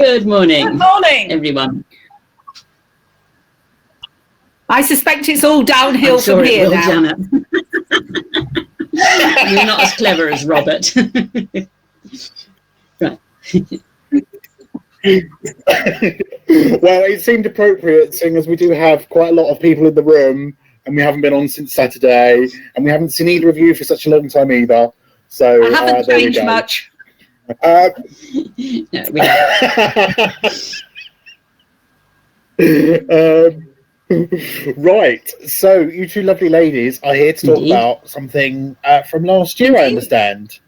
Good morning. Good morning, everyone. I suspect it's all downhill from here now. Janet. You're not as clever as Robert. Right. Well, it seemed appropriate, seeing as we do have quite a lot of people in the room, and we haven't been on since Saturday, and we haven't seen either of you for such a long time either. So I haven't changed much. No, we haven't. Right, so you two lovely ladies are here to talk about something from last year, I understand.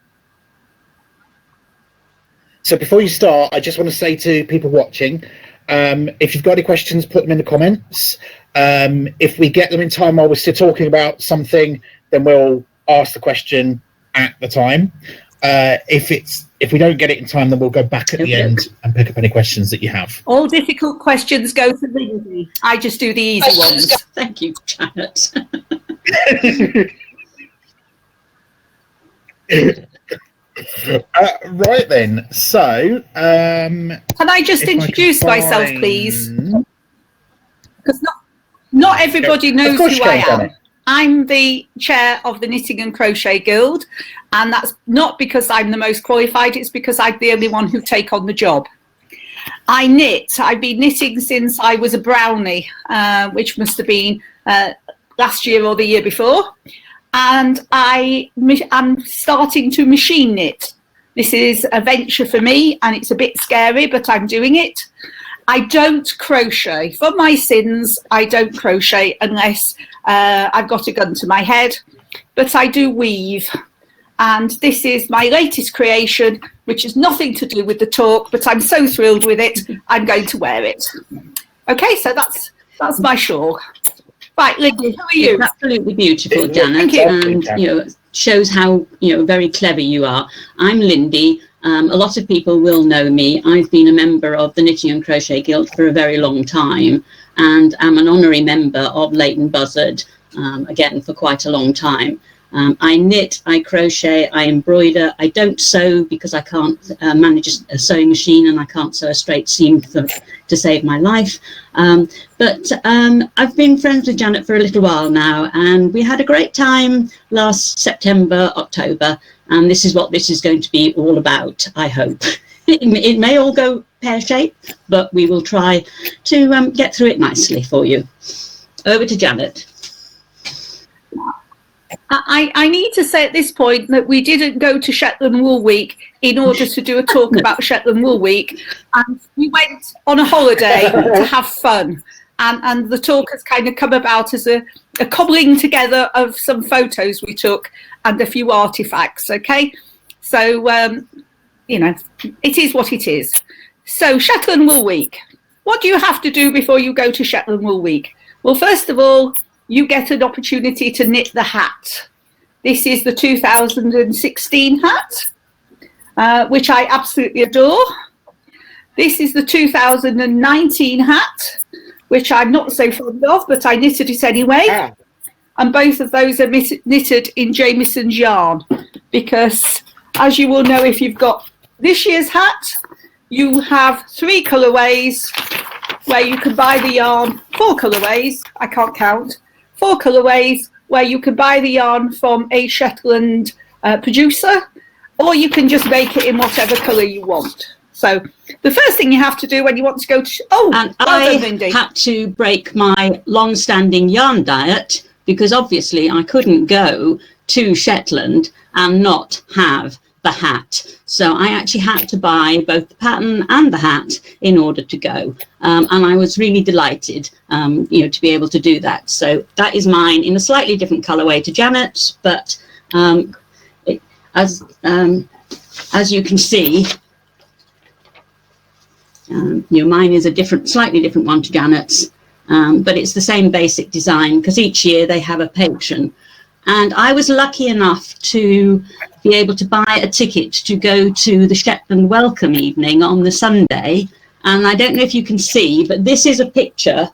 So before you start, I just want to say to people watching, if you've got any questions, put them in the comments. If we get them in time while we're still talking about something, then we'll ask the question at the time. If we don't get it in time, then we'll go back at the end and pick up any questions that you have. All difficult questions go to Lindsay. I just do the easy ones. Thank you, Janet. Right then, so can I just introduce myself, please? Because not everybody knows who I am. I'm the chair of the Knitting and Crochet Guild, and that's not because I'm the most qualified, it's because I'm the only one who take on the job. I knit. I've been knitting since I was a brownie, which must have been last year or the year before, and I'm starting to machine knit. This is a venture for me, and it's a bit scary, but I'm doing it. I don't crochet. For my sins, I don't crochet unless I've got a gun to my head, but I do weave. And this is my latest creation, which has nothing to do with the talk, but I'm so thrilled with it, I'm going to wear it. Okay, so that's my shawl. Right, Lindy, who are you? It's absolutely beautiful, Janet. Thank you. And, you know, shows how, you know, very clever you are. I'm Lindy. A lot of people will know me. I've been a member of the Knitting and Crochet Guild for a very long time, and I'm an honorary member of Leighton Buzzard, again, for quite a long time. I knit, I crochet, I embroider. I don't sew because I can't manage a sewing machine, and I can't sew a straight seam to save my life. But I've been friends with Janet for a little while now, and we had a great time last September, October, and this is what this is going to be all about, I hope. It may all go pear-shaped, but we will try to get through it nicely for you. Over to Janet. I need to say at this point that we didn't go to Shetland Wool Week in order to do a talk about Shetland Wool Week, and we went on a holiday to have fun, and the talk has kind of come about as a cobbling together of some photos we took and a few artifacts. Okay, so you know, it is what it is. So Shetland Wool Week, what do you have to do before you go to Shetland Wool Week? Well, first of all, you get an opportunity to knit the hat. This is the 2016 hat, which I absolutely adore. This is the 2019 hat, which I'm not so fond of, but I knitted it anyway. And both of those are knitted in Jameson's yarn, because as you will know, if you've got this year's hat, you have 3 colourways where you can buy the yarn, 4 colourways, I can't count, 4 colourways where you can buy the yarn from a Shetland producer, or you can just make it in whatever colour you want. So the first thing you have to do when you want to go to... I had to break my long-standing yarn diet, because obviously I couldn't go to Shetland and not have the hat. So I actually had to buy both the pattern and the hat in order to go. And I was really delighted, you know, to be able to do that. So that is mine in a slightly different colourway to Janet's, but as you can see, you know, mine is a slightly different one to Janet's, but it's the same basic design, because each year they have a patron. And I was lucky enough to be able to buy a ticket to go to the Shetland Welcome Evening on the Sunday. And I don't know if you can see, but this is a picture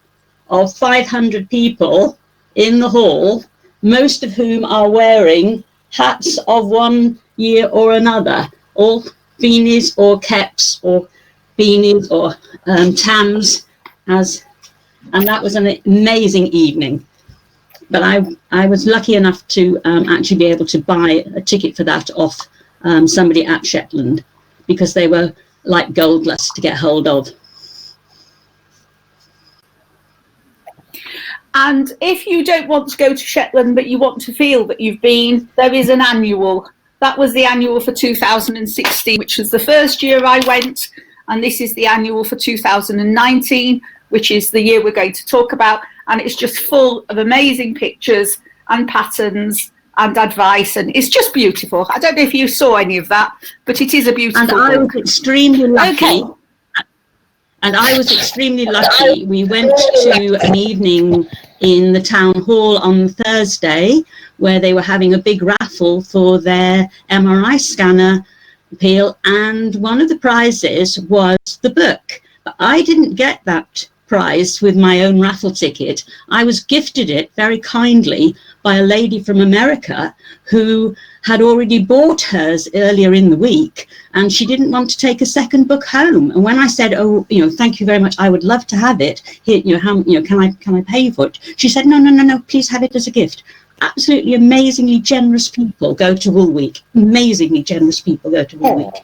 of 500 people in the hall, most of whom are wearing hats of one year or another, all beanies or caps or beanies or tams, and that was an amazing evening. But I was lucky enough to actually be able to buy a ticket for that off somebody at Shetland, because they were like gold dust to get hold of. And if you don't want to go to Shetland, but you want to feel that you've been, there is an annual. That was the annual for 2016, which was the first year I went. And this is the annual for 2019, which is the year we're going to talk about. And it's just full of amazing pictures and patterns and advice. And it's just beautiful. I don't know if you saw any of that, but it is a beautiful book. I was extremely lucky. Okay. And I was extremely lucky. We went to an evening in the town hall on Thursday where they were having a big raffle for their MRI scanner appeal, and one of the prizes was the book. But I didn't get that prize with my own raffle ticket. I was gifted it very kindly by a lady from America who had already bought hers earlier in the week, and she didn't want to take a second book home. And when I said, "Oh, thank you very much, I would love to have it. Here, can I pay for it?" She said, "No, please have it as a gift." Absolutely amazingly generous people go to Wool Week. Amazingly generous people go to Wool Week.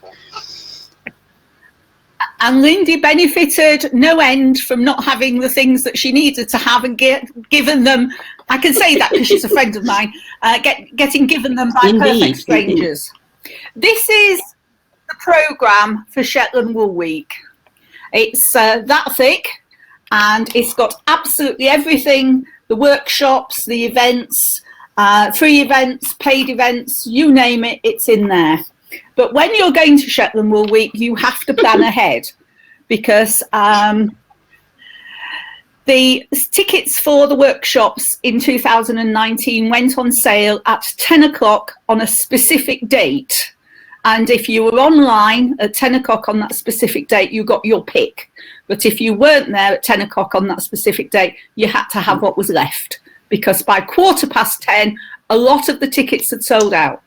And Lindy benefited no end from not having the things that she needed to have and given them. I can say that because she's a friend of mine, getting given them by perfect strangers. This is the programme for Shetland Wool Week. It's that thick, and it's got absolutely everything, the workshops, the events, free events, paid events, you name it, it's in there. But when you're going to Shetland Wool Week, you have to plan ahead, because the tickets for the workshops in 2019 went on sale at 10 o'clock on a specific date. And if you were online at 10 o'clock on that specific date, you got your pick. But if you weren't there at 10 o'clock on that specific date, you had to have what was left, because by 10:15, a lot of the tickets had sold out.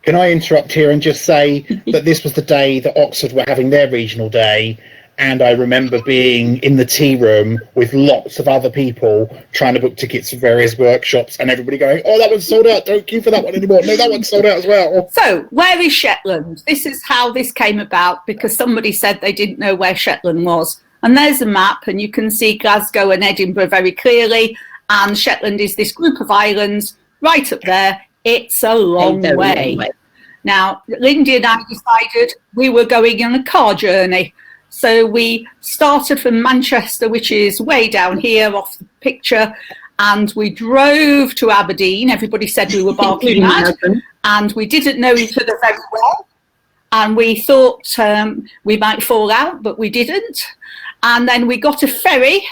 Can I interrupt here and just say that this was the day that Oxford were having their regional day, and I remember being in the tea room with lots of other people trying to book tickets for various workshops, and everybody going, "Oh, that one's sold out, don't queue for that one anymore. No, that one's sold out as well." So, where is Shetland? This is how this came about, because somebody said they didn't know where Shetland was. And there's a map, and you can see Glasgow and Edinburgh very clearly, and Shetland is this group of islands right up there. It's a long way. Now, Lindy and I decided we were going on a car journey. So we started from Manchester, which is way down here off the picture, and we drove to Aberdeen. Everybody said we were barking mad, and we didn't know each other very well. And we thought we might fall out, but we didn't. And then we got a ferry,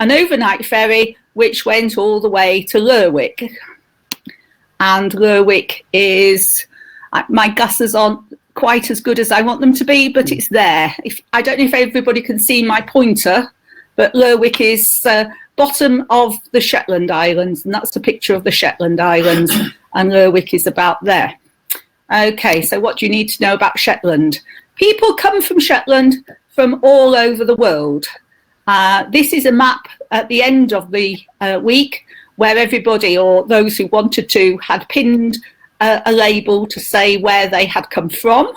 an overnight ferry, which went all the way to Lerwick. And Lerwick is, my glasses aren't quite as good as I want them to be, but it's there. I don't know if everybody can see my pointer, but Lerwick is bottom of the Shetland Islands, and that's a picture of the Shetland Islands, and Lerwick is about there. Okay, so what do you need to know about Shetland? People come from Shetland from all over the world. This is a map at the end of the week where everybody, or those who wanted to, had pinned a label to say where they had come from.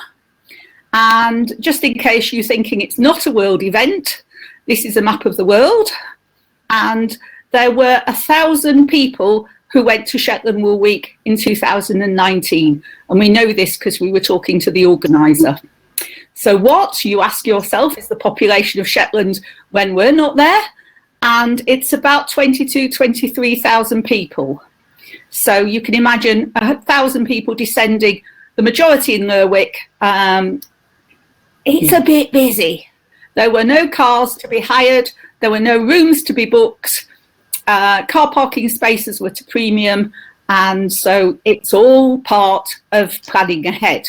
And just in case you're thinking it's not a world event, this is a map of the world. And there were 1,000 people who went to Shetland Wool Week in 2019. And we know this because we were talking to the organiser. So what, you ask yourself, is the population of Shetland when we're not there? And it's about 23,000 people. So you can imagine 1,000 people descending, the majority in Lerwick. It's a bit busy. There were no cars to be hired. There were no rooms to be booked. Car parking spaces were to premium. And so it's all part of planning ahead.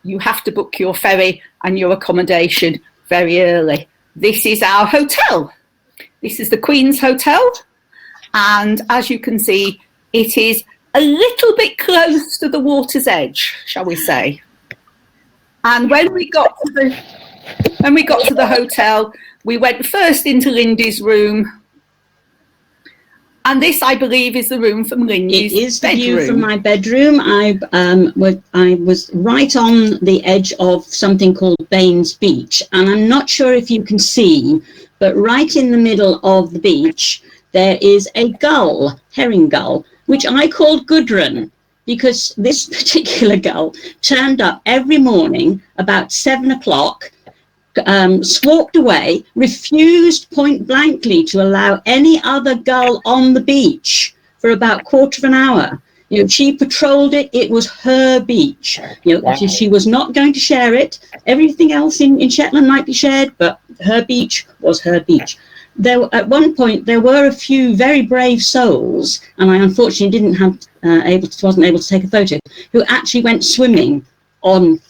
You have to book your ferry and your accommodation very early. This is our hotel. This is the Queen's Hotel. And as you can see, it is a little bit close to the water's edge, shall we say. And when we got to the hotel, we went first into Lindy's room. And this, I believe, is the room from Lindy's bedroom. It is the view from my bedroom. I was right on the edge of something called Baines Beach. And I'm not sure if you can see, but right in the middle of the beach, there is a gull, herring gull, which I called Gudrun, because this particular gull turned up every morning about 7 o'clock, squawked away, refused point blankly to allow any other gull on the beach for about a quarter of an hour. You know, she patrolled it. It was her beach. You know, wow. She was not going to share it. Everything else in Shetland might be shared, but her beach was her beach. There, at one point, there were a few very brave souls, and I unfortunately wasn't able to take a photo, who actually went swimming on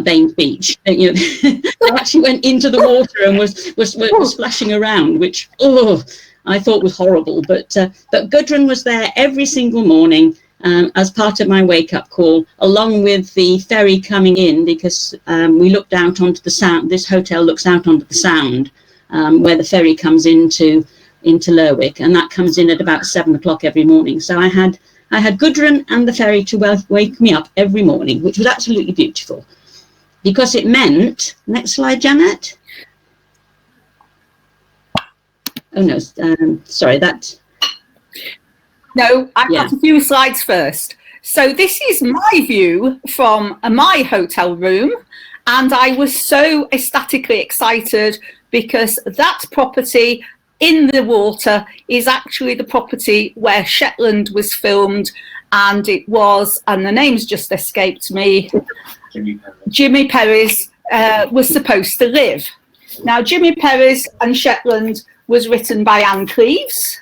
Baines Beach. You know, they actually went into the water and was splashing around, which I thought was horrible. But Gudrun was there every single morning as part of my wake-up call, along with the ferry coming in, because we looked out onto the Sound. This hotel looks out onto the Sound, where the ferry comes into Lerwick, and that comes in at about 7 o'clock every morning. So I had Gudrun and the ferry to wake me up every morning, which was absolutely beautiful, because it meant, next slide, Janet. Oh no, sorry, that. No, I've got a few slides first. So this is my view from my hotel room, and I was so ecstatically excited because that property in the water is actually the property where Shetland was filmed, and it was, and the name's just escaped me, Jimmy Perry's was supposed to live. Now, Jimmy Perry's and Shetland was written by Anne Cleeves,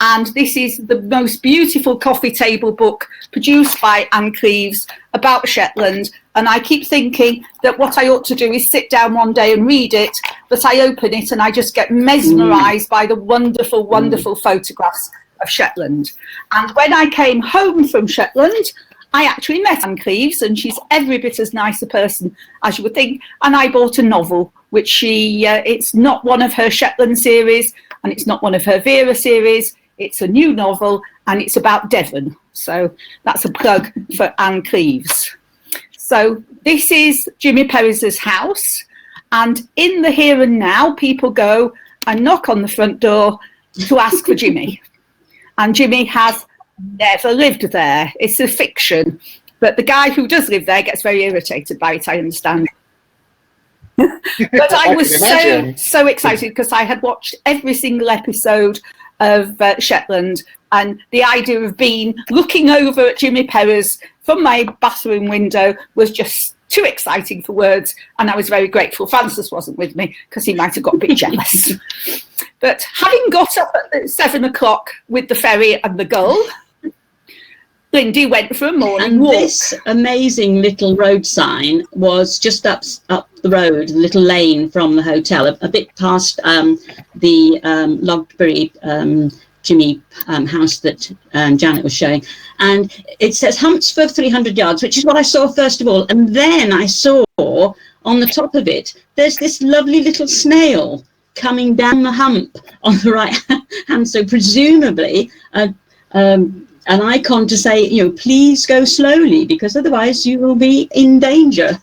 and this is the most beautiful coffee table book produced by Anne Cleeves about Shetland. And I keep thinking that what I ought to do is sit down one day and read it, but I open it and I just get mesmerised by the wonderful, wonderful photographs of Shetland. And when I came home from Shetland, I actually met Anne Cleeves, and she's every bit as nice a person as you would think. And I bought a novel, which it's not one of her Shetland series, and it's not one of her Vera series. It's a new novel, and it's about Devon. So that's a plug for Anne Cleeves. So this is Jimmy Perry's house, and in the here and now, people go and knock on the front door to ask for Jimmy. And Jimmy has never lived there. It's a fiction, but the guy who does live there gets very irritated by it, I understand. But I was so excited because I had watched every single episode of Shetland, and the idea of looking over at Jimmy Perry's from my bathroom window was just too exciting for words, and I was very grateful Francis wasn't with me because he might have got a bit jealous. But having got up at 7 o'clock with the ferry and the Gull, Lindy went for a morning walk. This amazing little road sign was just up the road, a little lane from the hotel, a bit past the Logbury Jimmy house that Janet was showing. And it says Humps for 300 yards, which is what I saw first of all. And then I saw on the top of it, there's this lovely little snail coming down the hump on the right hand. So presumably an icon to say, you know, please go slowly, because otherwise you will be in danger.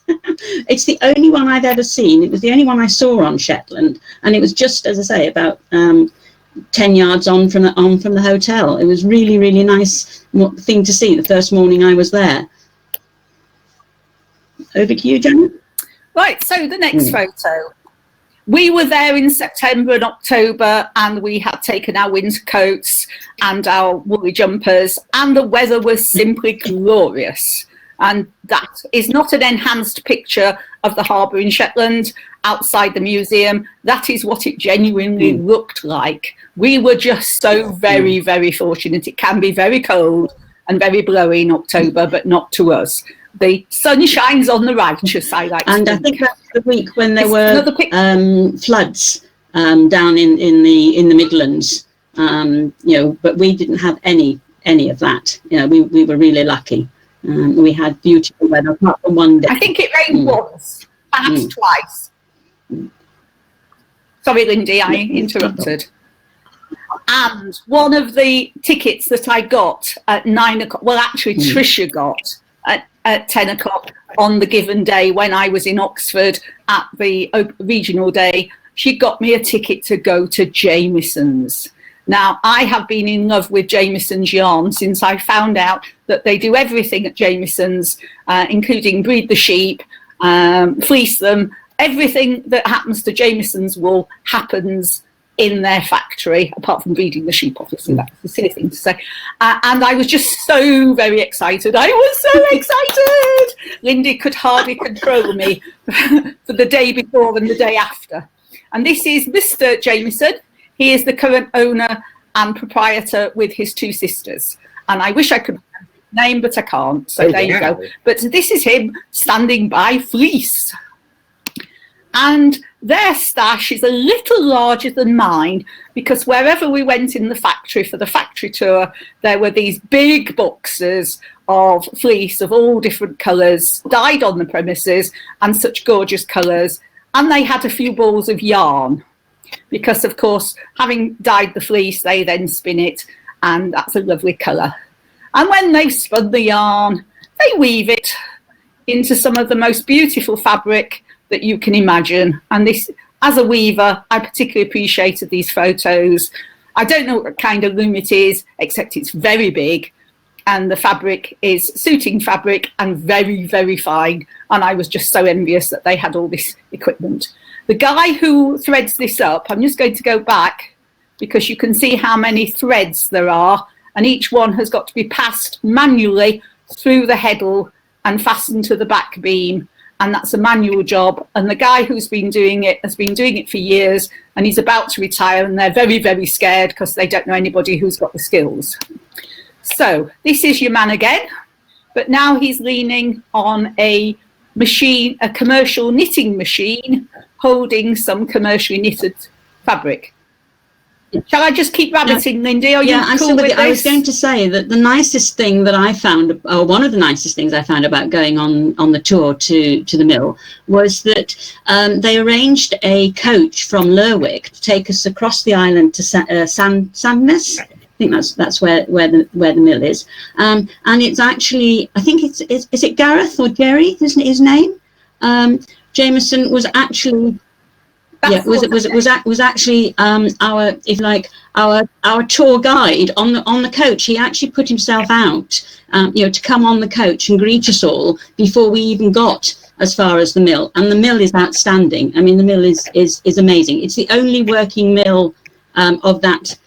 It's the only one I've ever seen. It was the only one I saw on Shetland, and it was just, as I say, about 10 yards on from the hotel. It was really, really nice thing to see the first morning I was there. Over to you, Janet. Right, so the next photo. We were there in September and October, and we had taken our winter coats and our woolly jumpers, and the weather was simply glorious. And that is not an enhanced picture of the harbour in Shetland outside the museum. That is what it genuinely looked like. We were just so very, very fortunate. It can be very cold and very blowy in October, but not to us. The sun shines on the righteous, I like to think. And I think that's the week when there were floods down in the Midlands, you know, but we didn't have any of that. You know, we were really lucky. We had beautiful weather, apart from one day. I think it rained once, perhaps twice. Sorry, Lindy, I interrupted. And one of the tickets that I got at 9 o'clock, well, actually, Tricia got at 10 o'clock on the given day when I was in Oxford at the regional day, she got me a ticket to go to Jamesons. Now, I have been in love with Jamesons yarn since I found out that they do everything at Jamesons, including breed the sheep, fleece them. Everything that happens to Jamesons wool happens in their factory, apart from breeding the sheep, obviously. That's a silly thing to say. And I was just so very excited. I was so excited! Lindy could hardly control me for the day before and the day after. And this is Mr. Jameson. He is the current owner and proprietor with his two sisters. And I wish I could name, but I can't. So there you go. But this is him standing by Fleece. And their stash is a little larger than mine, because wherever we went in the factory for the factory tour, there were these big boxes of fleece of all different colours, dyed on the premises, and such gorgeous colours. And they had a few balls of yarn, because, of course, having dyed the fleece, they then spin it, and that's a lovely colour. And when they've spun the yarn, they weave it into some of the most beautiful fabric that you can imagine. And this, as a weaver, I particularly appreciated these photos. I don't know what kind of loom it is, except it's very big, and the fabric is suiting fabric and very, very fine. And I was just so envious that they had all this equipment. The guy who threads this up, I'm just going to go back because you can see how many threads there are, and each one has got to be passed manually through the heddle and fastened to the back beam. And that's a manual job. And the guy who's been doing it has been doing it for years, and he's about to retire, and they're very, very scared because they don't know anybody who's got the skills. So this is your man again, but now he's leaning on a machine, a commercial knitting machine, holding some commercially knitted fabric. Shall I just keep rabbiting, Lindy? Are you cool with this? I was going to say that the nicest thing that I found, or one of the nicest things I found about going on the tour to the mill, was that they arranged a coach from Lerwick to take us across the island to Sandnes. I think that's where the mill is, and it's actually, I think is it Gareth or Jerry? Isn't his name? Jameson was actually. Was actually our, if like, our tour guide on the coach. He actually put himself out, to come on the coach and greet us all before we even got as far as the mill. And the mill is outstanding. I mean, the mill is amazing. It's the only working mill of that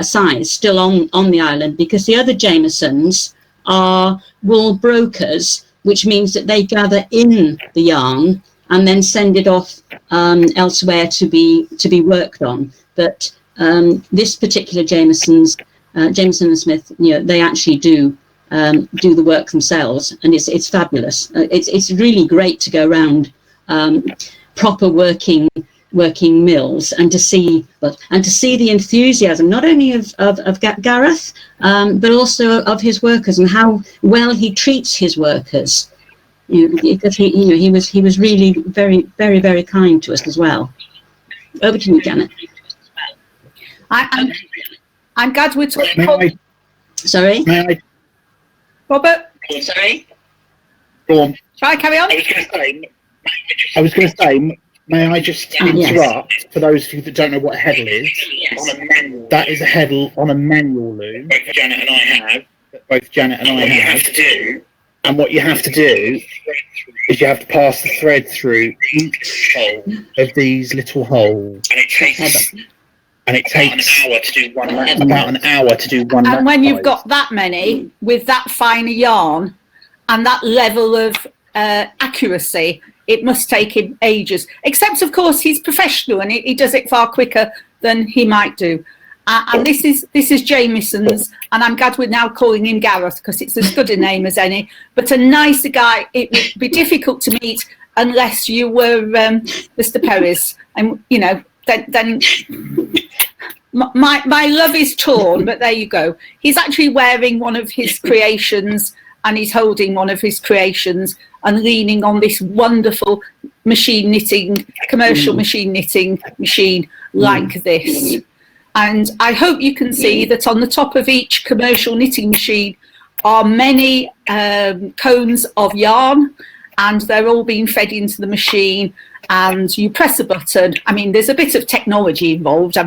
size still on the island, because the other Jamesons are wool brokers, which means that they gather in the yarn and then send it off elsewhere to be worked on. But this particular Jameson Smith, they actually do the work themselves, and it's fabulous. It's really great to go around proper working mills and to see the enthusiasm not only of Gareth, but also of his workers, and how well he treats his workers. Because he was really very, very, very kind to us as well. Over to you, Janet. I'm glad we're talking. Sorry? Robert? Sorry? Go on. Shall I carry on? I was going to say, may I just interrupt, yes. For those of you that don't know what a heddle is? Yes. That is a heddle on a manual loom. Both Janet and I have. And what you have to do is you have to pass the thread through each of these little holes. And it takes about an hour to do one lap. About an hour to do one lap. And when you've got that many, with that finer yarn and that level of accuracy, it must take him ages. Except, of course, he's professional and he does it far quicker than he might do. And this is Jameson's, and I'm glad we're now calling him Gareth because it's as good a name as any. But a nicer guy, it would be difficult to meet unless you were Mr. Perry's, and then my love is torn. But there you go. He's actually wearing one of his creations, and he's holding one of his creations and leaning on this wonderful commercial machine knitting machine like this. And I hope you can see that on the top of each commercial knitting machine are many cones of yarn, and they're all being fed into the machine, and you press a button. I mean, there's a bit of technology involved,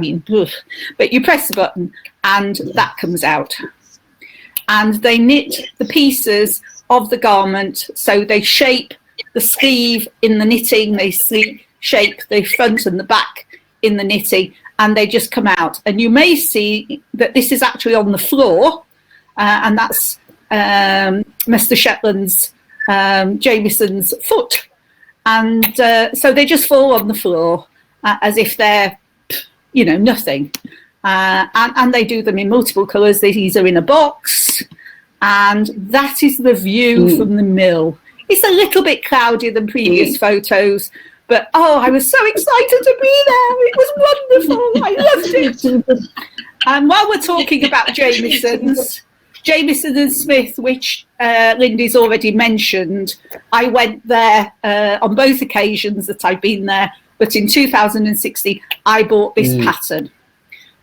but you press a button and that comes out. And they knit the pieces of the garment, so they shape the sleeve in the knitting, they shape the front and the back in the knitting, and they just come out. And you may see that this is actually on the floor, and that's Mr. Shetland's Jameson's foot. And so they just fall on the floor as if they're, nothing. And they do them in multiple colours. These are in a box, and that is the view from the mill. It's a little bit cloudier than previous photos, but I was so excited to be there. It was wonderful. I loved it. And while we're talking about Jamesons, Jameson and Smith, which Lindy's already mentioned, I went there on both occasions that I've been there, but in 2016 I bought this pattern.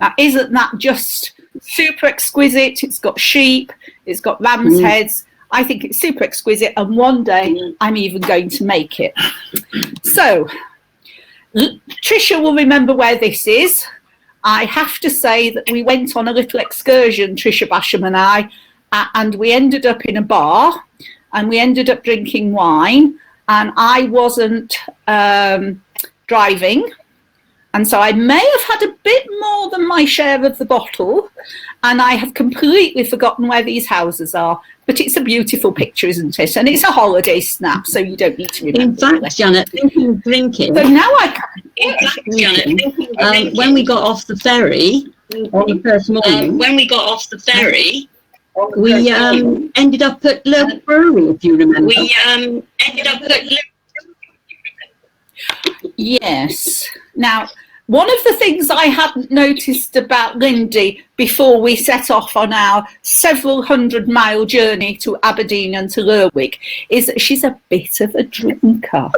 Now, isn't that just super exquisite? It's got sheep, it's got ram's heads. I think it's super exquisite, and one day I'm even going to make it. So, Tricia will remember where this is. I have to say that we went on a little excursion, Tricia Basham and I, and we ended up in a bar, and we ended up drinking wine, and I wasn't driving. And so I may have had a bit more than my share of the bottle, and I have completely forgotten where these houses are. But it's a beautiful picture, isn't it? And it's a holiday snap, so you don't need to remember. In fact, Janet, thinking of drinking. So now I can. In fact, Janet, when we got off the ferry on the first morning, we ended up at Le Brewery, if you remember. Yes. Now, one of the things I hadn't noticed about Lindy before we set off on our several 100-mile journey to Aberdeen and to Lerwick is that she's a bit of a drinker.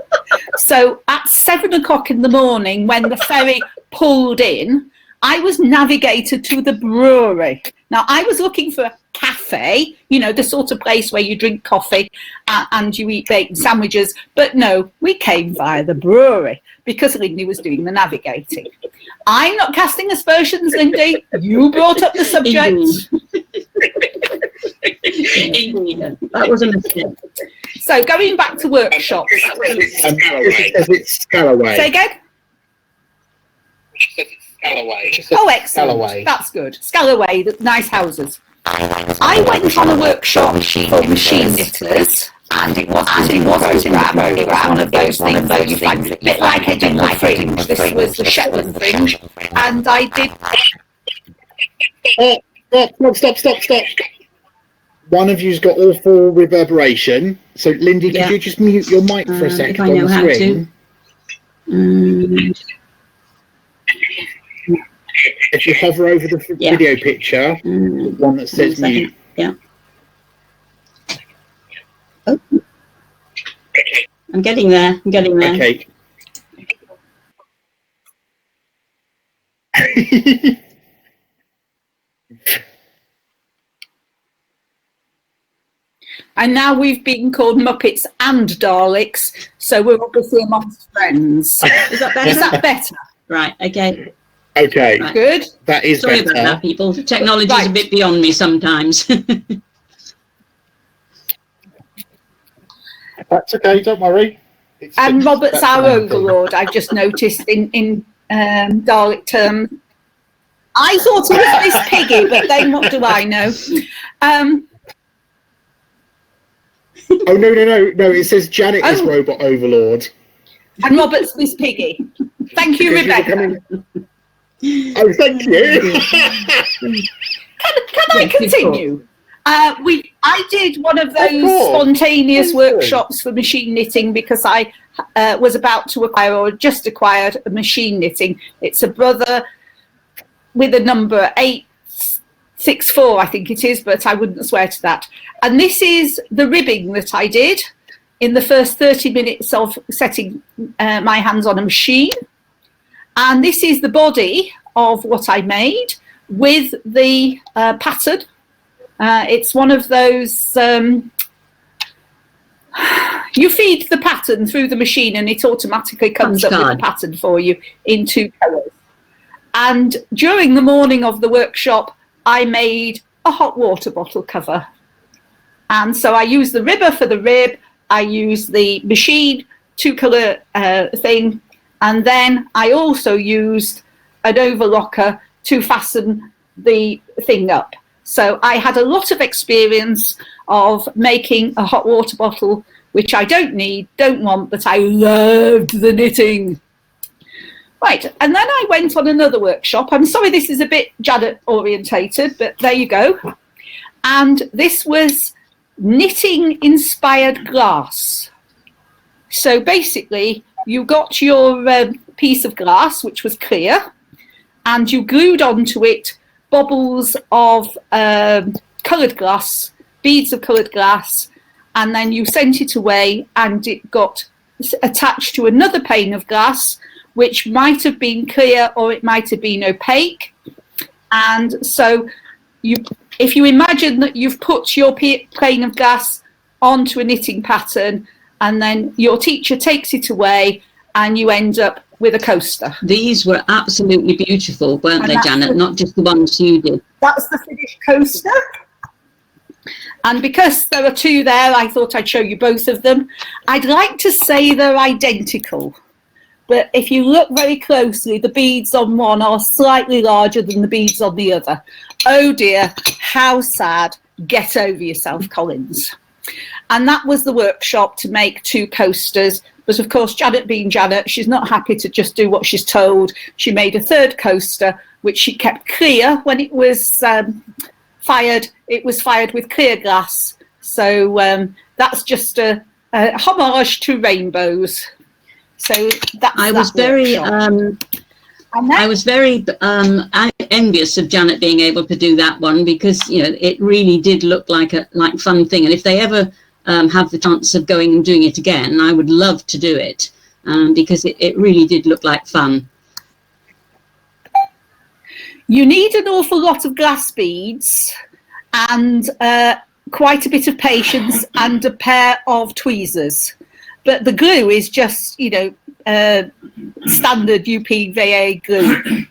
So at 7 o'clock in the morning, when the ferry pulled in, I was navigated to the brewery. Now, I was looking for a cafe, the sort of place where you drink coffee and you eat bacon sandwiches. But no, we came via the brewery because Lindy was doing the navigating. I'm not casting aspersions, Lindy. You brought up the subject. That was a mistake. So going back to workshops. It's Scalloway. Say again? Scalloway. Oh, excellent. Scalloway. That's good. Scalloway, the nice houses. I went on a workshop for machine knitters, and it was one of those things that you find a bit like Edinburgh Fringe. This was the Shetland Fringe, and I did. Stop. One of you's got awful reverberation. So, Lindy, could you just mute your mic for a second if I know on the how screen? If you hover over the video picture, one that says mute. Yeah. Oh. I'm getting there. Okay. And now we've been called Muppets and Daleks, so we're obviously amongst friends. Is that better? Is that better? Right, okay. Okay. Right. Good. That is Sorry better. about that, people. Technology is a bit beyond me sometimes. That's okay, don't worry. And Robert's our overlord, I've just noticed in Dalek terms. I thought it was Miss Piggy, but then what do I know? Oh, no. It says Janet is Robot Overlord. And Robert's Miss Piggy. Thank you, Rebecca. Oh, thank you. Can I continue? I did one of those spontaneous workshops for machine knitting because I was about to acquire or just acquired a machine knitting. It's a brother with a number 6'4", I think it is, but I wouldn't swear to that. And this is the ribbing that I did in the first 30 minutes of setting my hands on a machine. And this is the body of what I made with the pattern. It's one of those, you feed the pattern through the machine and it automatically comes up with the pattern for you in 2 colours. And during the morning of the workshop, I made a hot water bottle cover. And so I used the ribber for the rib, I used the machine 2-colour thing, and then I also used an overlocker to fasten the thing up. So I had a lot of experience of making a hot water bottle, which I don't want, but I loved the knitting. Right, and then I went on another workshop. I'm sorry this is a bit Janet orientated, but there you go. And this was knitting inspired glass. So basically you got your piece of glass, which was clear, and you glued onto it bubbles of coloured glass, beads of coloured glass, and then you sent it away and it got attached to another pane of glass, which might have been clear or it might have been opaque. And so if you imagine that you've put your pane of glass onto a knitting pattern and then your teacher takes it away and you end up with a coaster. These were absolutely beautiful, weren't they, Janet? Not just the ones you did. That's the finished coaster. And because there are 2 there, I thought I'd show you both of them. I'd like to say they're identical, but if you look very closely, the beads on one are slightly larger than the beads on the other. Oh dear, how sad. Get over yourself, Collins. And that was the workshop to make 2 coasters. But of course, Janet being Janet, she's not happy to just do what she's told. She made a 3rd coaster, which she kept clear when it was fired. It was fired with clear glass. So that's just a homage to rainbows. So that's I was very envious of Janet being able to do that one, because it really did look like a fun thing. And if they ever have the chance of going and doing it again, I would love to do it, because it really did look like fun. You need an awful lot of glass beads and quite a bit of patience and a pair of tweezers. But the glue is just, standard UPVA glue.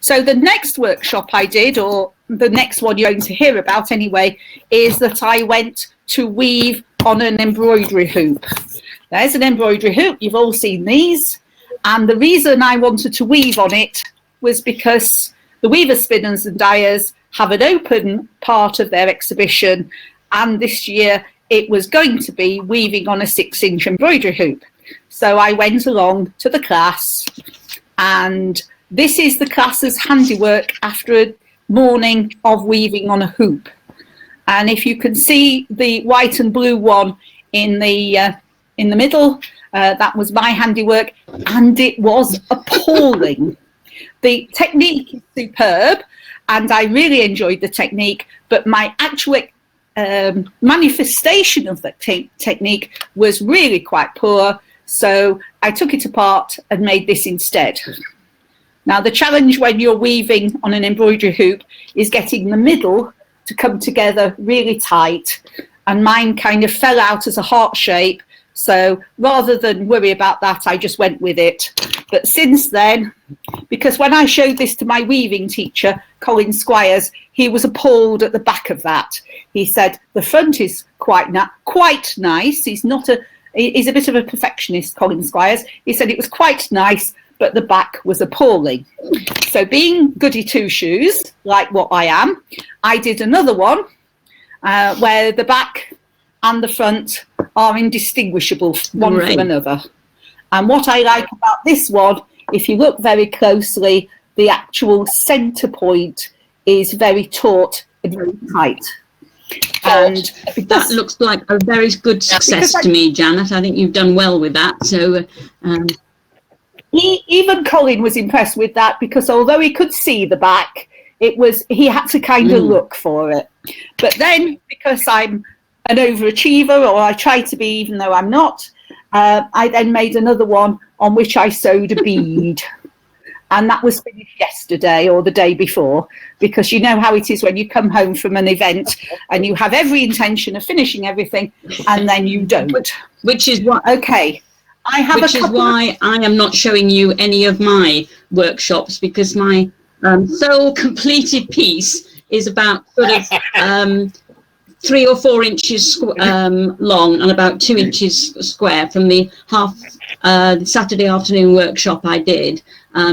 So the next workshop I did, or the next one you're going to hear about anyway, is that I went to weave on an embroidery hoop. There's an embroidery hoop. You've all seen these. And the reason I wanted to weave on it was because the Weaver Spinners and Dyers have an open part of their exhibition, and this year it was going to be weaving on a 6-inch embroidery hoop. So I went along to the class, and this is the class's handiwork after a morning of weaving on a hoop. And if you can see the white and blue one in the middle, that was my handiwork, and it was appalling. The technique is superb, and I really enjoyed the technique, but my actual manifestation of the technique was really quite poor. So I took it apart and made this instead. Now the challenge when you're weaving on an embroidery hoop is getting the middle to come together really tight, and mine kind of fell out as a heart shape. So rather than worry about that, I just went with it. But since then, because when I showed this to my weaving teacher, Colin Squires, he was appalled at the back of that. He said, the front is quite nice. He's a bit of a perfectionist, Colin Squires. He said it was quite nice, but the back was appalling. So being goody two-shoes, like what I am, I did another one where the back and the front are indistinguishable one from another. And what I like about this one, if you look very closely, the actual centre point is very taut and very tight. And that looks like a very good success to me, Janet. I think you've done well with that. So even Colin was impressed with that, because although he could see the back, he had to kind of look for it. But then, because I'm an overachiever, or I try to be even though I'm not, I then made another one on which I sewed a bead. And that was finished yesterday or the day before, because you know how it is when you come home from an event and you have every intention of finishing everything and then you don't. Which is what. Okay. Which is why I am not showing you any of my workshops, because my sole completed piece is about sort of 3 or 4 inches long and about 2 inches square from the Saturday afternoon workshop I did,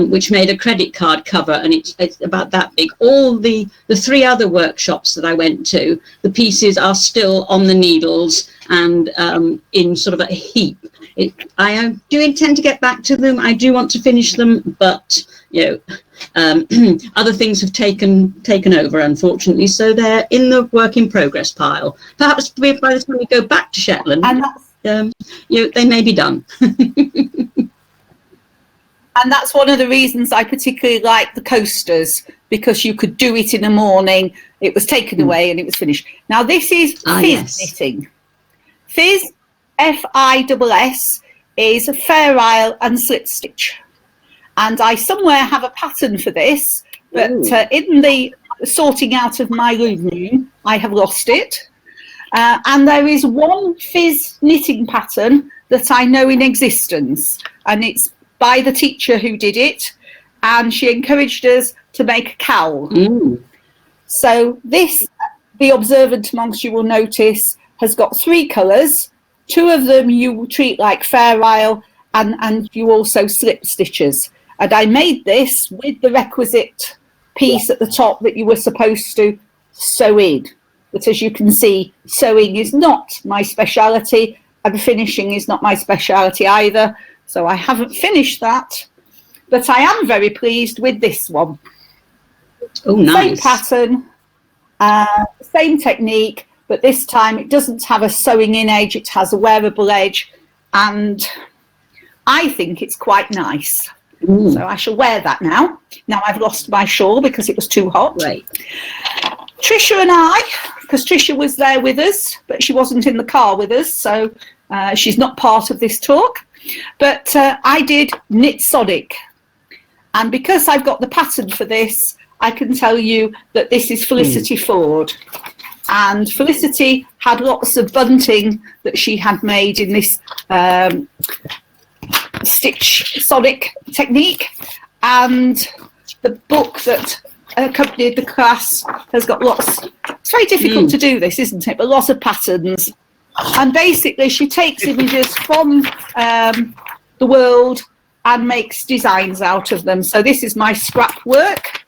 which made a credit card cover, and it's about that big. All the 3 other workshops that I went to, the pieces are still on the needles and in sort of a heap. I do intend to get back to them. I do want to finish them, but other things have taken over, unfortunately. So they're in the work in progress pile. Perhaps by the time we go back to Shetland, and they may be done. And that's one of the reasons I particularly like the coasters, because you could do it in the morning. It was taken away and it was finished. Now this is Fizz knitting. Fizz, F-I-S-S, is Fair Isle and slip stitch. And I somewhere have a pattern for this, but in the sorting out of my room, I have lost it. And there is one Fizz knitting pattern that I know in existence, and it's by the teacher who did it, and she encouraged us to make a cowl. So this, the observant amongst you will notice, has got 3 colours. 2 of them you treat like Fair Isle, and you also slip stitches. And I made this with the requisite piece at the top that you were supposed to sew in. But as you can see, sewing is not my speciality, and finishing is not my speciality either. So I haven't finished that, but I am very pleased with this one. Oh, nice. Same pattern, same technique, but this time it doesn't have a sewing in edge, it has a wearable edge, and I think it's quite nice. So I shall wear that now. Now I've lost my shawl because it was too hot. Right. Trisha and I, because Trisha was there with us, but she wasn't in the car with us, so she's not part of this talk. But I did Knit Sonic, and because I've got the pattern for this, I can tell you that this is Felicity Ford. And Felicity had lots of bunting that she had made in this stitch sonic technique, and the book that accompanied the class has got lots. It's very difficult to do this, isn't it? But lots of patterns. And basically she takes images from the world and makes designs out of them. So this is my scrap work,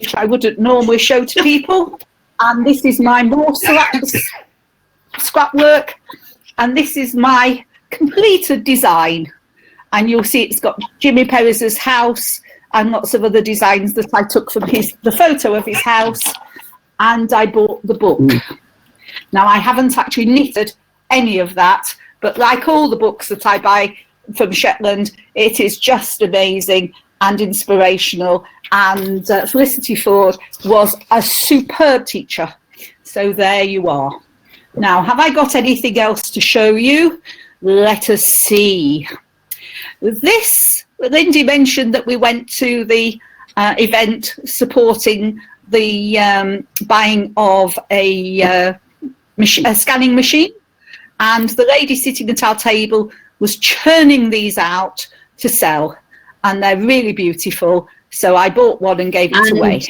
which I wouldn't normally show to people. And this is my more scrap work. And this is my completed design. And you'll see it's got Jimmy Perez's house and lots of other designs that I took from the photo of his house. And I bought the book. Now, I haven't actually knitted any of that, but like all the books that I buy from Shetland, it is just amazing and inspirational. And Felicity Ford was a superb teacher. So there you are. Now, have I got anything else to show you? Let us see. This, Lindy mentioned that we went to the event supporting the buying of a scanning machine, and the lady sitting at our table was churning these out to sell, and they're really beautiful. So I bought one and gave it away.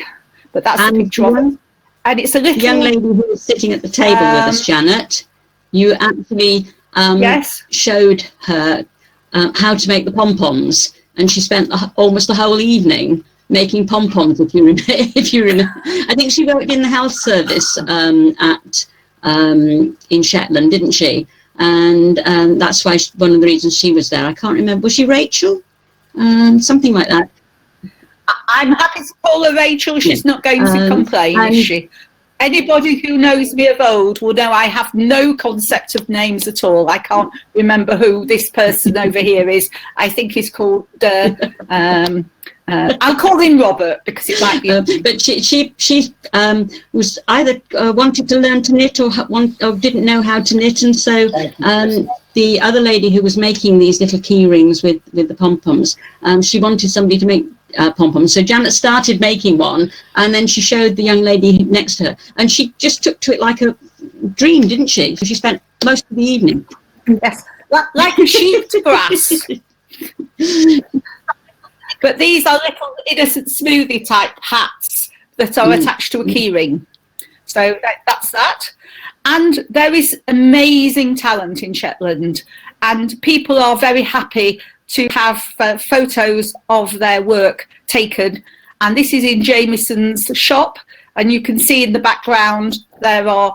But that's the picture of it. And it's a little young lady who was sitting at the table with us, Janet. You actually showed her how to make the pom-poms, and she spent almost the whole evening making pom-poms. If you remember, I think she worked in the health service in Shetland, didn't she? And that's why one of the reasons she was there. I can't remember. Was she Rachel? Something like that. I'm happy to call her Rachel. She's not going to complain, is she? Anybody who knows me of old will know I have no concept of names at all. I can't remember who this person over here is. I think he's called I'll call him Robert because it might be. But she was either wanted to learn to knit or didn't know how to knit, and so the other lady who was making these little key rings with the pom-poms, she wanted somebody to make pom-poms. So Janet started making one, and then she showed the young lady next to her, and she just took to it like a dream, didn't she? So she spent most of the evening. Yes, like a sheep to grass. But these are little innocent smoothie type hats that are attached to a key ring. So that's that. And there is amazing talent in Shetland, and people are very happy to have photos of their work taken. And this is in Jameson's shop, and you can see in the background there are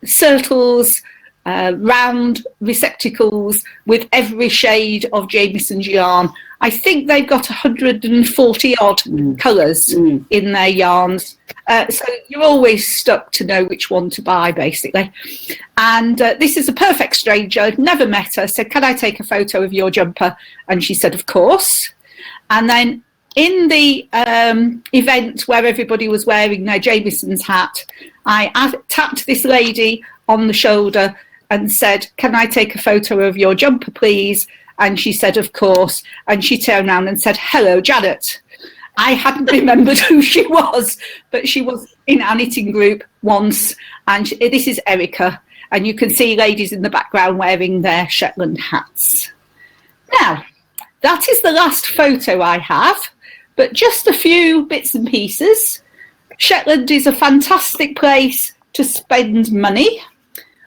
circles, round receptacles with every shade of Jameson's yarn. I think they've got 140 odd colours in their yarns. So you're always stuck to know which one to buy, basically. And this is a perfect stranger, never met her, said, "Can I take a photo of your jumper?" And she said, "Of course." And then in the event where everybody was wearing their Jameson's hat, I tapped this lady on the shoulder and said, "Can I take a photo of your jumper, please?" And she said, "Of course." And she turned around and said, "Hello, Janet." I hadn't remembered who she was, but she was in our knitting group once. And this is Erikas. And you can see ladies in the background wearing their Shetland hats. Now, that is the last photo I have, but just a few bits and pieces. Shetland is a fantastic place to spend money.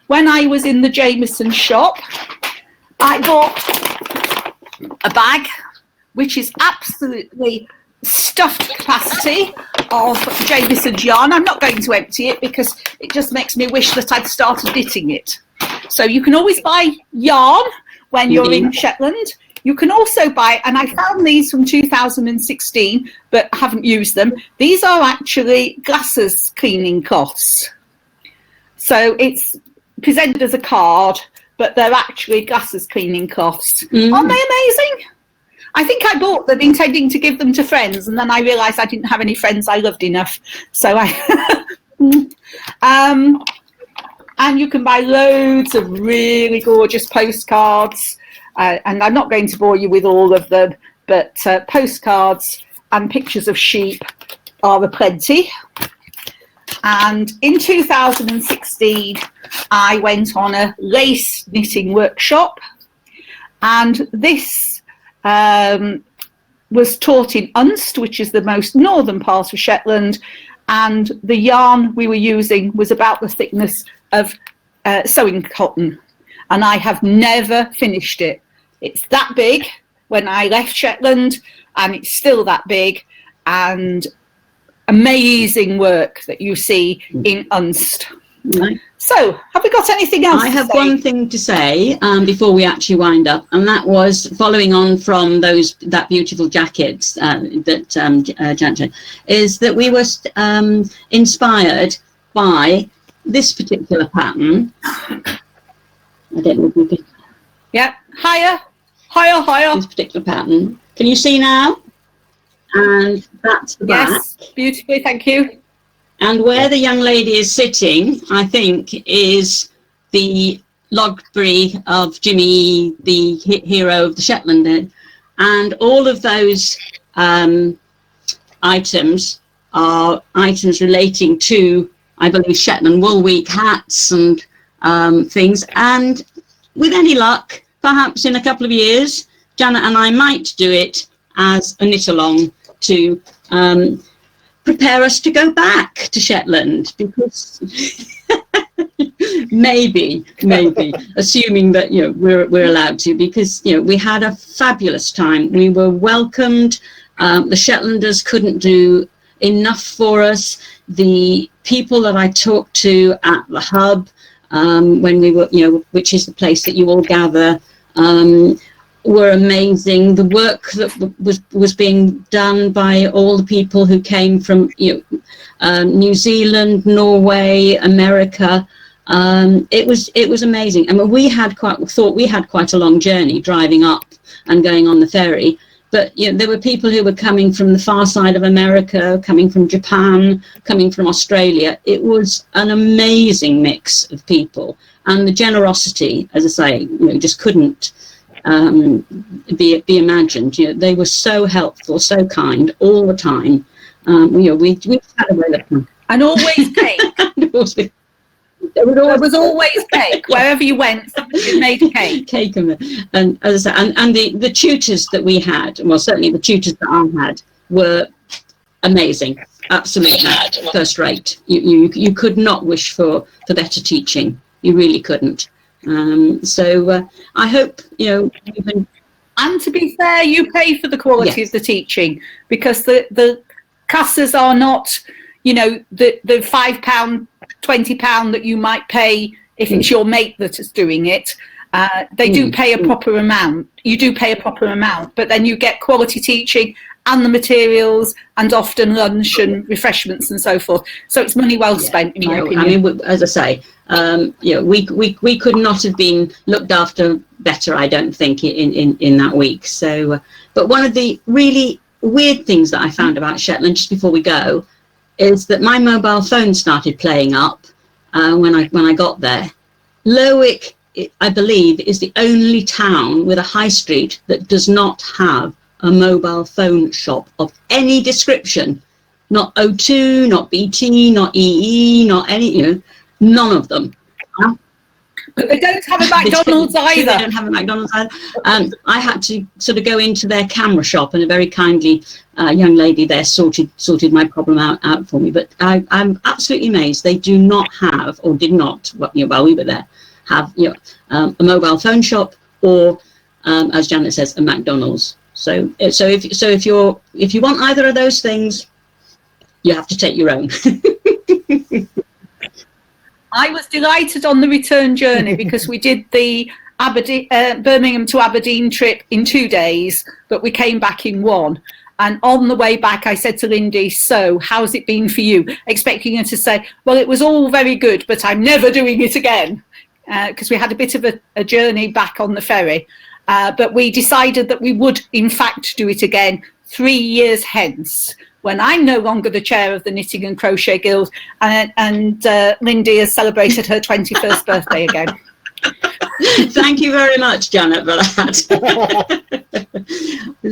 When I was in the Jameson shop, I bought a bag which is absolutely stuffed capacity of Jameson's yarn. I'm not going to empty it because it just makes me wish that I'd started knitting it. So you can always buy yarn when you're in Shetland. You can also buy, and I found these from 2016 but haven't used them. These are actually glasses cleaning cloths. So it's presented as a card, but they're actually glasses cleaning cloths. Aren't they amazing? I think I bought them intending to give them to friends, and then I realised I didn't have any friends I loved enough. So and you can buy loads of really gorgeous postcards, and I'm not going to bore you with all of them, but postcards and pictures of sheep are aplenty. And in 2016, I went on a lace knitting workshop, and this was taught in Unst, which is the most northern part of Shetland, and the yarn we were using was about the thickness of sewing cotton, and I have never finished it. It's that big when I left Shetland, and it's still that big, and amazing work that you see in Unst. Right. So, have we got anything else? I have one thing to say before we actually wind up, and that was following on from that beautiful jackets that Janet is that we were inspired by this particular pattern. I don't know if you can. Yeah, higher. This particular pattern. Can you see now? And that's the back. Yes, beautifully, thank you. And where the young lady is sitting, I think, is the logbury of Jimmy, the hero of the Shetland. And all of those items are items relating to, I believe, Shetland Wool Week hats and things. And with any luck, perhaps in a couple of years, Janet and I might do it as a knit-along to prepare us to go back to Shetland, because maybe, assuming that we're allowed to, because we had a fabulous time. We were welcomed. The Shetlanders couldn't do enough for us. The people that I talked to at the hub, when we were, which is the place that you all gather, were amazing. The work that was being done by all the people who came from New Zealand, Norway, America, it was amazing. I mean, we had quite a long journey driving up and going on the ferry, But there were people who were coming from the far side of America, coming from Japan, coming from Australia. It was an amazing mix of people, and the generosity, as I say, just couldn't be imagined. They were so helpful, so kind all the time. We had a whale of fun. And always cake. There was always cake. Wherever you went, somebody made cake. And as I say, and the tutors that we had, well, certainly the tutors that I had, were amazing, absolutely first rate. You could not wish for better teaching. You really couldn't. So I hope even. And to be fair, you pay for the quality of the teaching, because the classes are not, the £5, £20 that you might pay if it's your mate that is doing it. They do pay a proper amount. You do pay a proper amount, but then you get quality teaching and the materials, and often lunch and refreshments and so forth. So it's money well spent, in my opinion. I mean, as I say, we could not have been looked after better, I don't think, in that week. So, but one of the really weird things that I found about Shetland, just before we go, is that my mobile phone started playing up when I got there. Lerwick, I believe, is the only town with a high street that does not have a mobile phone shop of any description. Not O2, not BT, not EE, not any, none of them. But they don't have a McDonald's either. They don't have a McDonald's either. I had to sort of go into their camera shop, and a very kindly young lady there sorted my problem out for me. But I'm absolutely amazed. They do not have, or did not, while we were there, have a mobile phone shop, or as Janet says, a McDonald's. So if you want either of those things, you have to take your own. I was delighted on the return journey because we did the Birmingham to Aberdeen trip in 2 days, but we came back in 1. And on the way back, I said to Lindy, "So, how's it been for you?" Expecting her to say, "Well, it was all very good, but I'm never doing it again," because we had a bit of a journey back on the ferry. But we decided that we would, in fact, do it again 3 years hence, when I'm no longer the chair of the Knitting and Crochet Guild, and Lindy has celebrated her 21st birthday again. Thank you very much, Janet, for that.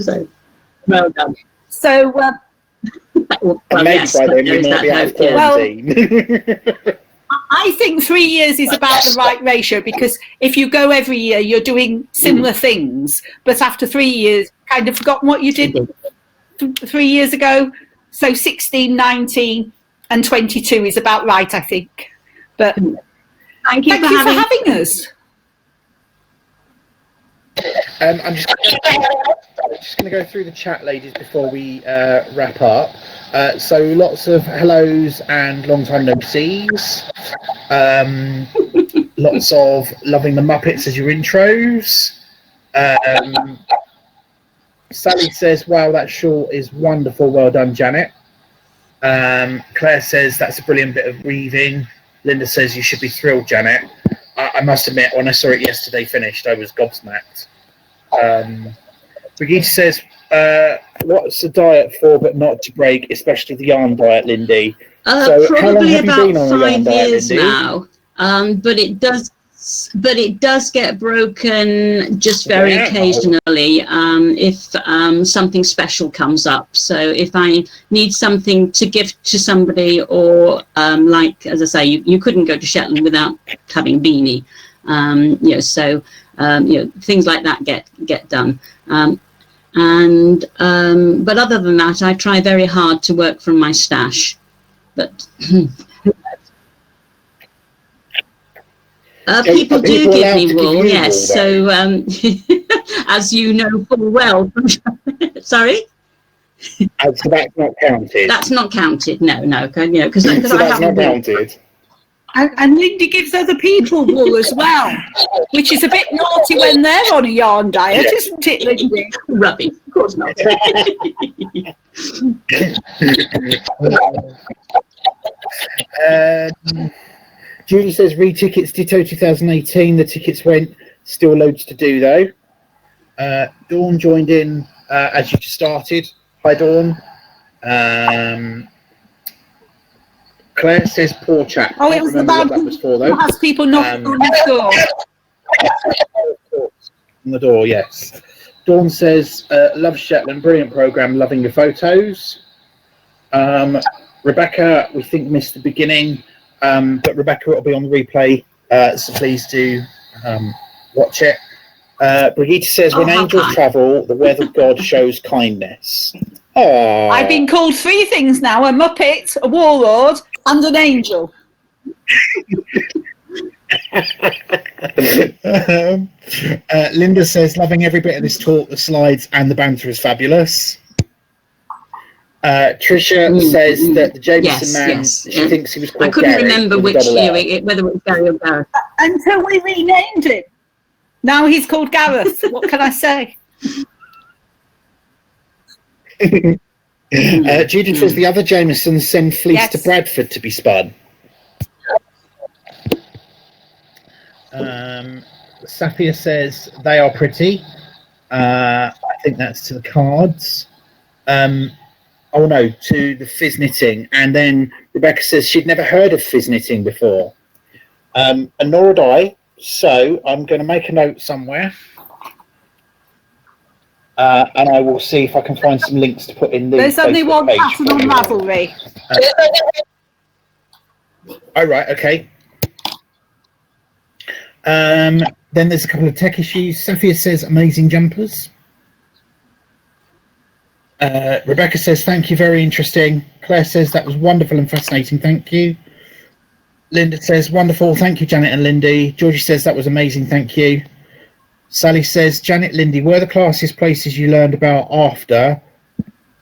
So, well done. So, maybe by then we might be out of quarantine. I think 3 years is about the right ratio, because if you go every year, you're doing similar things. But after 3 years, kind of forgotten what you did 3 years ago. So 16, 19 and 22 is about right, I think. But thank you for having us. I'm just going to go through the chat, ladies, before we wrap up. So lots of hellos and long time no sees. Lots of loving the Muppets as your intros. Sally says, "Wow, that shawl is wonderful. Well done, Janet." Claire says, "That's a brilliant bit of weaving." Linda says, "You should be thrilled, Janet." I must admit, when I saw it yesterday finished, I was gobsmacked. Brigitte says, "What's the diet for but not to break, especially the yarn diet, Lindy?" So probably about 5 years now, but it does get broken just very occasionally if something special comes up. So if I need something to give to somebody, or like, as I say, you couldn't go to Shetland without having Beanie, so things like that get done. But other than that, I try very hard to work from my stash. But people do give me wool, yes. So, as you know full well, sorry. So that's not counted. That's not counted. No, because so I that's haven't not counted. And Lindy gives other people wool as well, which is a bit naughty when they're on a yarn diet, isn't it, Lindy? Rubbish, of course not. Julie says, "Read tickets Ditto 2018. The tickets went. Still loads to do though." Dawn joined in as you just started. Hi, Dawn. Claire says poor chap. Oh, it was the man who has people knocking on his door. On the door, yes. Dawn says, love Shetland, brilliant programme, loving your photos. Rebecca, we think missed the beginning, but Rebecca, it'll be on the replay, so please do watch it. Brigitte says, when angels travel, the weather god shows kindness. Aww. I've been called 3 things now: a muppet, a warlord, and an angel. Linda says, loving every bit of this talk, the slides and the banter is fabulous. Trisha says that the Jameson man, she thinks he was called I couldn't Gary, remember which year, whether it was Gary or Gareth. Until we renamed him. Now he's called Gareth. What can I say? Judith says the other Jamesons send Fleece to Bradford to be spun. Safia says they are pretty. I think that's to the cards. Oh no, to the fizz knitting. And then Rebecca says she'd never heard of fizz knitting before. And nor had I. So I'm going to make a note somewhere. And I will see if I can find some links to put in the There's only Facebook one page pattern on Ravelry. Oh, right, okay. Then there's a couple of tech issues. Sophia says amazing jumpers. Rebecca says thank you, very interesting. Claire says that was wonderful and fascinating, thank you. Linda says wonderful, thank you, Janet and Lindy. Georgie says that was amazing, thank you. Sally says, Janet, Lindy, were the classes places you learned about after?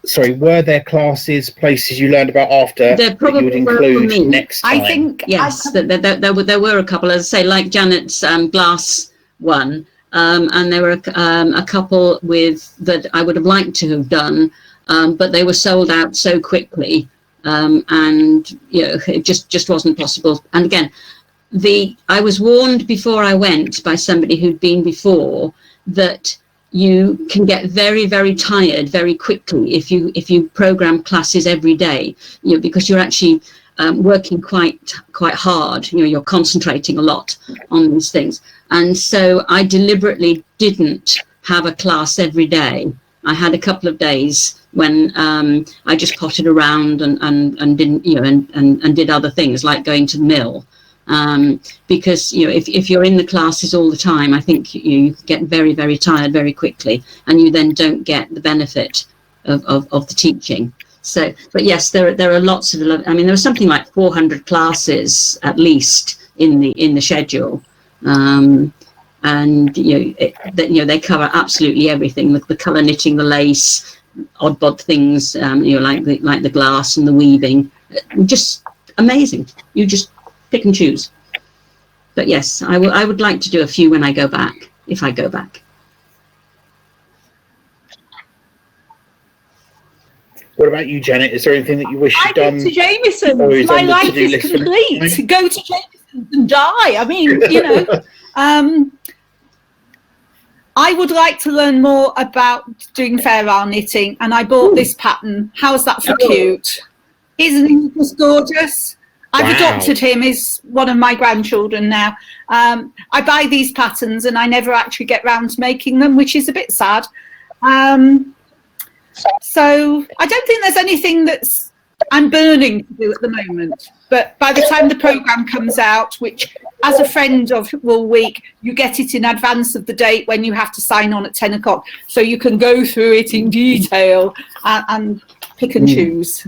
Sorry, were there classes places you learned about after There probably that you would include next time? I think yes, there were a couple, as I say, like Janet's glass one, and there were a couple with that I would have liked to have done, but they were sold out so quickly, and you know, it just wasn't possible. And again, I was warned before I went by somebody who'd been before that you can get very, very tired very quickly if you program classes every day, you know, because you're actually working quite hard. You know, you're concentrating a lot on these things. And so I deliberately didn't have a class every day. I had a couple of days when I just potted around and didn't, you know, and did other things like going to the mill. Because you know, if you're in the classes all the time, I think you get very, very tired very quickly, and you then don't get the benefit of the teaching. So, but yes, there are lots of. I mean, there was something like 400 classes at least in the schedule, and you know, they cover absolutely everything: the colour knitting, the lace, odd bod things, you know, like the glass and the weaving. Just amazing. You just pick and choose. But yes, I would like to do a few when I go back, if I go back. What about you, Janet? Is there anything that you wish you'd done? To Jamesons. My life is complete. Go to Jamesons and die. I mean, you know, I would like to learn more about doing fair round knitting, and I bought this pattern. How's that for cute? Isn't he just gorgeous? I've adopted him. He's one of my grandchildren now. I buy these patterns and I never actually get round to making them, which is a bit sad. So I don't think there's anything that's I'm burning to do at the moment. But by the time the programme comes out, which as a friend of Wool Week, you get it in advance of the date when you have to sign on at 10 o'clock. So you can go through it in detail and pick and choose.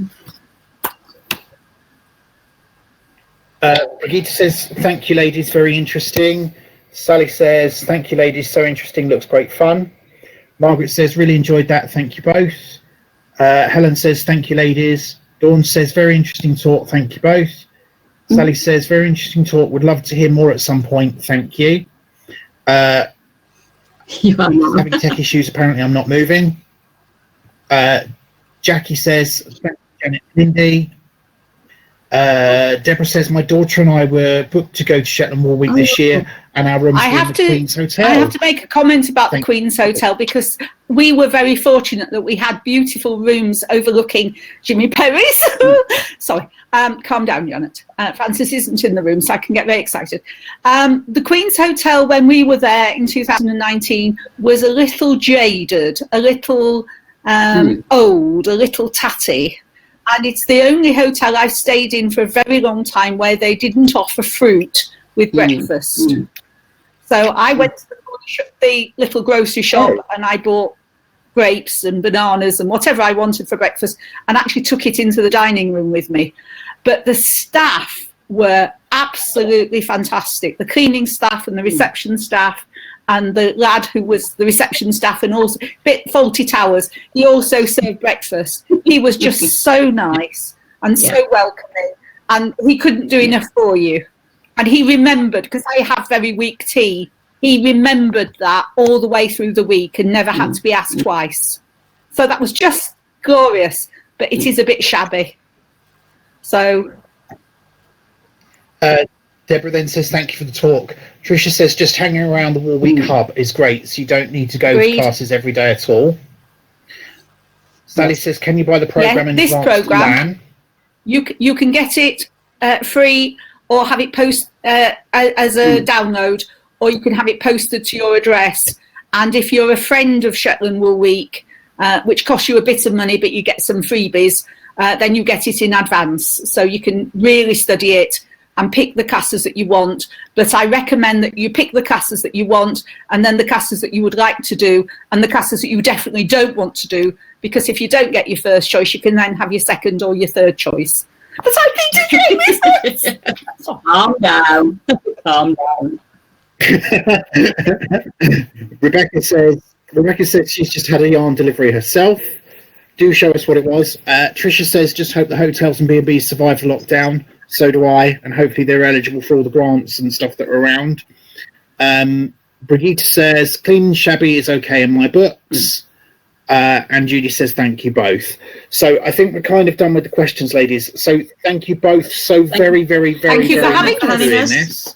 Brigitte says, thank you, ladies, very interesting. Sally says, thank you, ladies, so interesting, looks great fun. Margaret says, really enjoyed that, thank you both. Helen says, thank you, ladies. Dawn says, very interesting talk, thank you both. Sally says, very interesting talk, would love to hear more at some point, thank you. You are not. Having tech issues, apparently I'm not moving. Jackie says, thank you, Janet and Lindy. Deborah says, my daughter and I were booked to go to Shetland Wool Week this year, and our rooms I in have the to. Queen's Hotel. I have to make a comment about Thank the Queen's Hotel because we were very fortunate that we had beautiful rooms overlooking Jimmy Perry's. Sorry, calm down, Janet. Francis isn't in the room, so I can get very excited. The Queen's Hotel, when we were there in 2019, was a little jaded, a little old, a little tatty. And it's the only hotel I've stayed in for a very long time where they didn't offer fruit with breakfast. So I went to the little grocery shop and I bought grapes and bananas and whatever I wanted for breakfast and actually took it into the dining room with me. But the staff were absolutely fantastic. The cleaning staff and the reception staff and the lad who was the reception staff and also a bit faulty towers, he also served breakfast. He was just so nice and so welcoming, and he couldn't do enough for you. And he remembered, because I have very weak tea, he remembered that all the way through the week and never had to be asked twice. So that was just glorious, but it is a bit shabby. So... Deborah then says, thank you for the talk. Tricia says, just hanging around the War Week Hub is great, so you don't need to go to classes every day at all. Sally says, can you buy the program in this advance program, you can get it free or have it as a download, or you can have it posted to your address. And if you're a friend of Shetland Wool Week, which costs you a bit of money, but you get some freebies, then you get it in advance. So you can really study it and pick the classes that you want. But I recommend that you pick the classes that you want, and then the classes that you would like to do, and the classes that you definitely don't want to do, because if you don't get your first choice, you can then have your second or your third choice. But I think to do this. Calm down. Calm down. Rebecca said she's just had a yarn delivery herself. Do show us what it was. Tricia says, just hope the hotels and B&Bs survive the lockdown. So do I, and hopefully they're eligible for all the grants and stuff that are around. Brigitte says, clean and shabby is okay in my books. And Judy says, thank you both. So I think we're kind of done with the questions, ladies. So thank you both so very, very, very, thank you very for much for having doing us. this.